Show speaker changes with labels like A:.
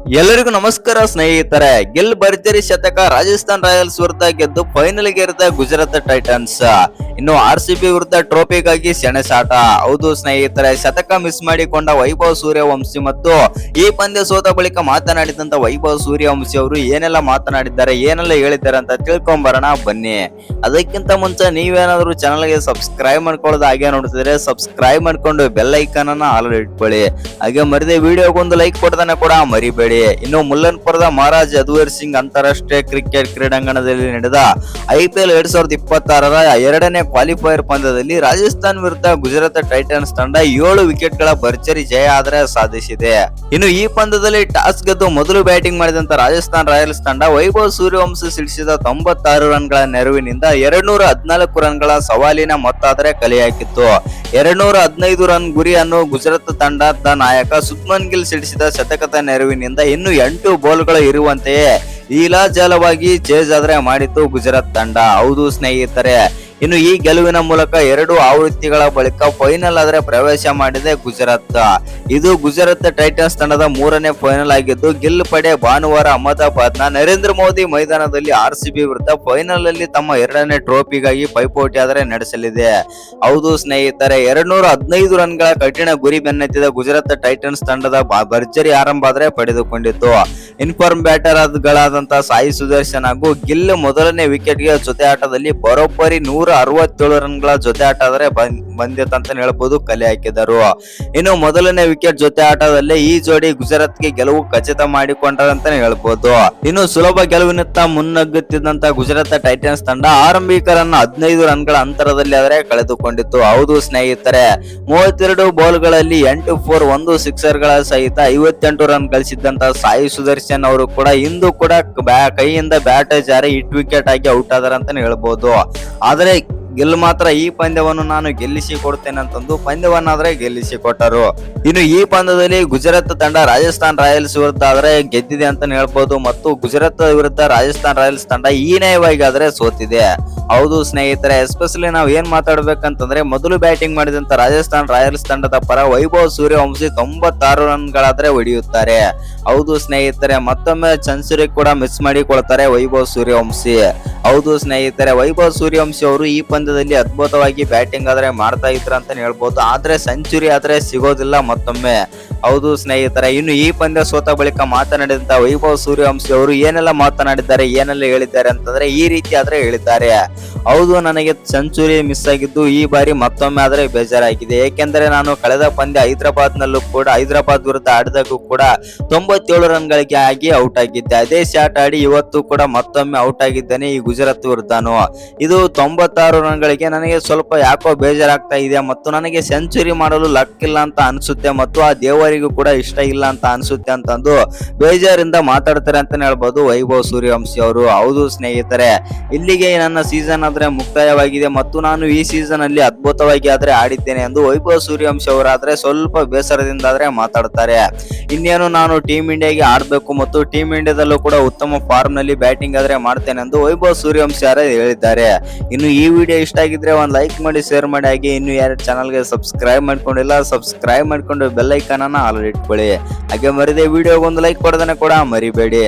A: ಎಲ್ಲರಿಗೂ ನಮಸ್ಕಾರ ಸ್ನೇಹಿತರೆ. ಗೆಲ್ ಭರ್ಜರಿ ಶತಕ ರಾಜಸ್ಥಾನ್ ರಾಯಲ್ಸ್ ವಿರುದ್ಧ ಗೆದ್ದು ಫೈನಲ್ ಗೆದ್ದ ಗುಜರಾತ್ ಟೈಟನ್ಸ್. ಇನ್ನು RCB ವಿರುದ್ಧ ಟ್ರೋಫಿಗಾಗಿ ಸೆಣಸಾಟ. ಹೌದು ಸ್ನೇಹಿತರೆ, ಶತಕ ಮಿಸ್ ಮಾಡಿಕೊಂಡ ವೈಭವ್ ಸೂರ್ಯವಂಶಿ ಮತ್ತು ಈ ಪಂದ್ಯ ಸೋತ ಬಳಿಕ ಮಾತನಾಡಿದಂತ ವೈಭವ್ ಸೂರ್ಯವಂಶಿ ಅವರು ಏನೆಲ್ಲ ಮಾತನಾಡಿದ್ದಾರೆ, ಏನೆಲ್ಲ ಹೇಳಿದ್ದಾರೆ ಅಂತ ತಿಳ್ಕೊಂಬರೋಣ ಬನ್ನಿ. ಅದಕ್ಕಿಂತ ಮುಂಚೆ ನೀವೇನಾದ್ರೂ ಚಾನಲ್ಗೆ ಸಬ್ಸ್ಕ್ರೈಬ್ ಮಾಡ್ಕೊಳ್ಳೋದು ಹಾಗೆ ನೋಡ್ತಿದ್ರೆ ಸಬ್ಸ್ಕ್ರೈಬ್ ಮಾಡ್ಕೊಂಡು ಬೆಲ್ ಐಕಾನ್ ಅನ್ನ ಆಲ್ ಇಟ್ಕೊಳ್ಳಿ. ಹಾಗೆ ಮರಿದೆ ವಿಡಿಯೋಗೊಂದು ಲೈಕ್ ಕೊಡೋದನ್ನ ಕೂಡ ಮರಿಬೇಡಿ. ಇನ್ನು ಮುಲ್ಲನ್ಪುರದ ಮಹಾರಾಜ್ ಯದುವೀರ್ ಸಿಂಗ್ ಅಂತಾರಾಷ್ಟ್ರೀಯ ಕ್ರಿಕೆಟ್ ಕ್ರೀಡಾಂಗಣದಲ್ಲಿ ನಡೆದ IPL 2026ರ ಎರಡನೇ ಕ್ವಾಲಿಫೈಯರ್ ಪಂದ್ಯದಲ್ಲಿ ರಾಜಸ್ಥಾನ್ ವಿರುದ್ಧ ಗುಜರಾತ್ ಟೈಟನ್ಸ್ ತಂಡ 7 ವಿಕೆಟ್ಗಳ ಭರ್ಜರಿ ಜಯ ಆದ್ರೆ ಸಾಧಿಸಿದೆ. ಇನ್ನು ಈ ಪಂದ್ಯದಲ್ಲಿ ಟಾಸ್ ಗೆದ್ದು ಮೊದಲು ಬ್ಯಾಟಿಂಗ್ ಮಾಡಿದಂತ ರಾಜಸ್ಥಾನ್ ರಾಯಲ್ಸ್ ತಂಡ ವೈಭವ್ ಸೂರ್ಯವಂಶಿ ಸಿಡಿಸಿದ 96 ರನ್ಗಳ ನೆರವಿನಿಂದ 214 ರನ್ಗಳ ಸವಾಲಿನ ಮೊತ್ತಾದರೆ ಕಲೆ ಹಾಕಿತ್ತು. 215 ರನ್ ಗುರಿಯನ್ನು ಗುಜರಾತ್ ತಂಡದ ನಾಯಕ ಸುಬ್ಮನ್ ಗಿಲ್ ಸಿಡಿಸಿದ ಶತಕದ ನೆರವಿನಿಂದ ಇನ್ನು 8 ಬಾಲ್ಗಳು ಇರುವಂತೆಯೇ ಲೀಲಾಜಾಲವಾಗಿ ಚೇಸ್ ಆದ್ರೆ ಮಾಡಿತ್ತು ಗುಜರಾತ್ ತಂಡ. ಹೌದು ಸ್ನೇಹಿತರೆ, ಇನ್ನು ಈ ಗೆಲುವಿನ ಮೂಲಕ 2 ಆವೃತ್ತಿಗಳ ಬಳಿಕ ಫೈನಲ್ ಆದ್ರೆ ಪ್ರವೇಶ ಮಾಡಿದೆ ಗುಜರಾತ್. ಇದು ಗುಜರಾತ್ ಟೈಟನ್ಸ್ ತಂಡದ 3ನೇ ಫೈನಲ್ ಆಗಿದ್ದು, ಗಿಲ್ ಪಡೆ ಭಾನುವಾರ ಅಹಮದಾಬಾದ್ನ ನರೇಂದ್ರ ಮೋದಿ ಮೈದಾನದಲ್ಲಿ RCB ವಿರುದ್ಧ ಫೈನಲ್ ಅಲ್ಲಿ ತಮ್ಮ 2ನೇ ಟ್ರೋಫಿಗಾಗಿ ಪೈಪೋಟಿ ಆದ್ರೆ ನಡೆಸಲಿದೆ. ಹೌದು ಸ್ನೇಹಿತರೆ, 215 ರನ್ಗಳ ಕಠಿಣ ಗುರಿ ಬೆನ್ನತ್ತಿದ ಗುಜರಾತ್ ಟೈಟನ್ಸ್ ತಂಡದ ಭರ್ಜರಿ ಆರಂಭ ಆದ್ರೆ ಪಡೆದುಕೊಂಡಿತ್ತು. ಇನ್ಫಾರ್ಮ್ ಬ್ಯಾಟರ್ ಗಳಾದಂತಹ ಸಾಯಿ ಸುದರ್ಶನ್ ಹಾಗೂ ಗಿಲ್ ಮೊದಲನೇ ವಿಕೆಟ್ಗೆ ಜೊತೆ ಆಟದಲ್ಲಿ ಬರೋಬ್ಬರಿ 167 ರನ್ಗಳ ಜೊತೆ ಆಟ ಆದ್ರೆ ಬಂದಿತ್ತು ಹೇಳ್ಬೋದು, ಕಲೆ ಹಾಕಿದರು. ಇನ್ನು ಮೊದಲನೇ ವಿಕೆಟ್ ಜೊತೆ ಆಟದಲ್ಲೇ ಈ ಜೋಡಿ ಗುಜರಾತ್ಗೆ ಗೆಲುವು ಖಚಿತ ಮಾಡಿಕೊಂಡಂತಾನೆ ಹೇಳ್ಬೋದು. ಇನ್ನು ಸುಲಭ ಗೆಲುವಿನತ್ತ ಮುನ್ನಗ್ಗುತ್ತಿದ್ದಂತ ಗುಜರಾತ್ ಟೈಟನ್ಸ್ ತಂಡ ಆರಂಭಿಕರನ್ನ 15 ರನ್ಗಳ ಅಂತರದಲ್ಲಿ ಆದರೆ ಕಳೆದುಕೊಂಡಿತ್ತು. ಹೌದು ಸ್ನೇಹಿತರೆ, 32 ಬಾಲ್ಗಳಲ್ಲಿ 8 4 1 ಸಿಕ್ಸರ್ಗಳ ಸಹಿತ 58 ರನ್ ಗಳಿಸಿದ್ದಂತ ಸಾಯಿ ಸುದರ್ಶನ್ ಅವರು ಕೂಡ ಇಂದು ಕೂಡ ಕೈಯಿಂದ ಬ್ಯಾಟ್ ಜಾರಿ ಹಿಟ್ ವಿಕೆಟ್ ಆಗಿ ಔಟ್ ಆದರ ಅಂತಾನೆ ಹೇಳ್ಬೋದು. ಆದರೆ ಗಿಲ್ ಮಾತ್ರ ಈ ಪಂದ್ಯವನ್ನು ನಾನು ಗೆಲ್ಲಿಸಿ ಕೊಡ್ತೇನೆ ಅಂತಂದು ಪಂದ್ಯವನ್ನಾದ್ರೆ ಗೆಲ್ಲಿಸಿ ಕೊಟ್ಟರು. ಇನ್ನು ಈ ಪಂದ್ಯದಲ್ಲಿ ಗುಜರಾತ್ ತಂಡ ರಾಜಸ್ಥಾನ್ ರಾಯಲ್ಸ್ ವಿರುದ್ಧ ಆದ್ರೆ ಗೆದ್ದಿದೆ ಅಂತಾನೆ ಹೇಳ್ಬೋದು ಮತ್ತು ಗುಜರಾತ್ ವಿರುದ್ಧ ರಾಜಸ್ಥಾನ್ ರಾಯಲ್ಸ್ ತಂಡ ಹೀನಾಯವಾಗಿ ಆದ್ರೆ ಸೋತಿದೆ. ಹೌದು ಸ್ನೇಹಿತರೆ, ಎಸ್ಪೆಷಲಿ ನಾವು ಏನ್ ಮಾತಾಡ್ಬೇಕಂತಂದ್ರೆ ಮೊದಲು ಬ್ಯಾಟಿಂಗ್ ಮಾಡಿದಂತ ರಾಜಸ್ಥಾನ್ ರಾಯಲ್ಸ್ ತಂಡದ ಪರ ವೈಭವ್ ಸೂರ್ಯವಂಶಿ 96 ರನ್ಗಳಾದ್ರೆ ಹೊಡೆಯುತ್ತಾರೆ. ಹೌದು ಸ್ನೇಹಿತರೆ, ಮತ್ತೊಮ್ಮೆ ಸೆಂಚುರಿ ಕೂಡ ಮಿಸ್ ಮಾಡಿಕೊಳ್ತಾರೆ ವೈಭವ್ ಸೂರ್ಯವಂಶಿ. ಹೌದು ಸ್ನೇಹಿತರೆ, ವೈಭವ್ ಸೂರ್ಯವಂಶಿ ಅವರು ಈ ಪಂದ್ಯದಲ್ಲಿ ಅದ್ಭುತವಾಗಿ ಬ್ಯಾಟಿಂಗ್ ಆದ್ರೆ ಮಾಡ್ತಾ ಇದ್ರು ಅಂತಾನೆ ಹೇಳ್ಬೋದು. ಆದ್ರೆ ಸೆಂಚುರಿ ಆದ್ರೆ ಸಿಗೋದಿಲ್ಲ ಮತ್ತೊಮ್ಮೆ. ಹೌದು ಸ್ನೇಹಿತರೆ, ಇನ್ನು ಈ ಪಂದ್ಯ ಸೋತ ಬಳಿಕ ಮಾತನಾಡಿದಂತ ವೈಭವ್ ಸೂರ್ಯವಂಶಿ ಅವರು ಏನೆಲ್ಲ ಮಾತನಾಡಿದ್ದಾರೆ, ಏನೆಲ್ಲ ಹೇಳಿದ್ದಾರೆ ಅಂತಂದ್ರೆ ಈ ರೀತಿ ಆದ್ರೆ ಹೇಳಿದ್ದಾರೆ. ಹೌದು, ನನಗೆ ಸೆಂಚುರಿ ಮಿಸ್ ಆಗಿದ್ದು ಈ ಬಾರಿ ಮತ್ತೊಮ್ಮೆ ಆದ್ರೆ ಬೇಜಾರಾಗಿದೆ. ಏಕೆಂದರೆ ನಾನು ಕಳೆದ ಪಂದ್ಯ ಹೈದರಾಬಾದ್ ವಿರುದ್ಧ ಆಡಿದಾಗೂ ಕೂಡ 97 ರನ್ಗಳಿಗೆ ಆಗಿ ಔಟ್ ಆಗಿದ್ದೆ. ಅದೇ ಶಾಟ್ ಆಡಿ ಇವತ್ತು ಕೂಡ ಮತ್ತೊಮ್ಮೆ ಔಟ್ ಆಗಿದ್ದೇನೆ ಈ ಗುಜರಾತ್ ವಿರುದ್ಧನು. ಇದು 96 ರನ್ಗಳಿಗೆ ನನಗೆ ಸ್ವಲ್ಪ ಯಾಕೋ ಬೇಜಾರಾಗ್ತಾ ಇದೆ ಮತ್ತು ನನಗೆ ಸೆಂಚುರಿ ಮಾಡಲು ಲಕ್ ಇಲ್ಲ ಅಂತ ಅನ್ಸುತ್ತೆ ಮತ್ತು ಆ ದೇವರಿಗೂ ಕೂಡ ಇಷ್ಟ ಇಲ್ಲ ಅಂತ ಅನ್ಸುತ್ತೆ ಅಂತಂದು ಬೇಜಾರಿಂದ ಮಾತಾಡ್ತಾರೆ ಅಂತಾನೆ ಹೇಳ್ಬೋದು ವೈಭವ್ ಸೂರ್ಯವಂಶಿ ಅವರು. ಹೌದು ಸ್ನೇಹಿತರೆ, ಇಲ್ಲಿಗೆ ನನ್ನ ಸೀಸನ್ ಆದ್ರೆ ಮುಕ್ತಾಯವಾಗಿದೆ ಮತ್ತು ನಾನು ಈ ಸೀಸನ್ ಅಲ್ಲಿ ಅದ್ಭುತವಾಗಿ ಆದ್ರೆ ಆಡಿದ್ದೇನೆ ಎಂದು ವೈಭವ್ ಸೂರ್ಯವಂಶಿ ಅವರಾದ್ರೆ ಸ್ವಲ್ಪ ಬೇಸರದಿಂದ ಆದ್ರೆ ಮಾತಾಡ್ತಾರೆ. ಇನ್ನೇನು ನಾನು ಟೀಮ್ ಇಂಡಿಯಾಗೆ ಆಡ್ಬೇಕು ಮತ್ತು ಟೀಮ್ ಇಂಡಿಯಾದಲ್ಲೂ ಕೂಡ ಉತ್ತಮ ಫಾರ್ಮ್ ನಲ್ಲಿ ಬ್ಯಾಟಿಂಗ್ ಆದ್ರೆ ಮಾಡ್ತೇನೆ ಎಂದು ವೈಭವ್ ಸೂರ್ಯವಂಶಿ ಹೇಳಿದ್ದಾರೆ. ಇನ್ನು ಈ ವಿಡಿಯೋ ಇಷ್ಟ ಆಗಿದ್ರೆ ಒಂದು ಲೈಕ್ ಮಾಡಿ, ಶೇರ್ ಮಾಡಿ, ಹಾಗೆ ಇನ್ನು ಯಾರು ಚಾನಲ್ಗೆ ಸಬ್ಸ್ಕ್ರೈಬ್ ಮಾಡ್ಕೊಂಡಿಲ್ಲ ಸಬ್ಸ್ಕ್ರೈಬ್ ಮಾಡ್ಕೊಂಡು ಬೆಲ್ ಐಕಾನ್ ಅನ್ನ ಆಲ್ ಇಟ್ಕೊಳ್ಳಿ. ಹಾಗೆ ಮರಿದೆ ವಿಡಿಯೋಗೊಂದು ಲೈಕ್ ಕೊಡೋದನ್ನ ಕೂಡ ಮರಿಬೇಡಿ.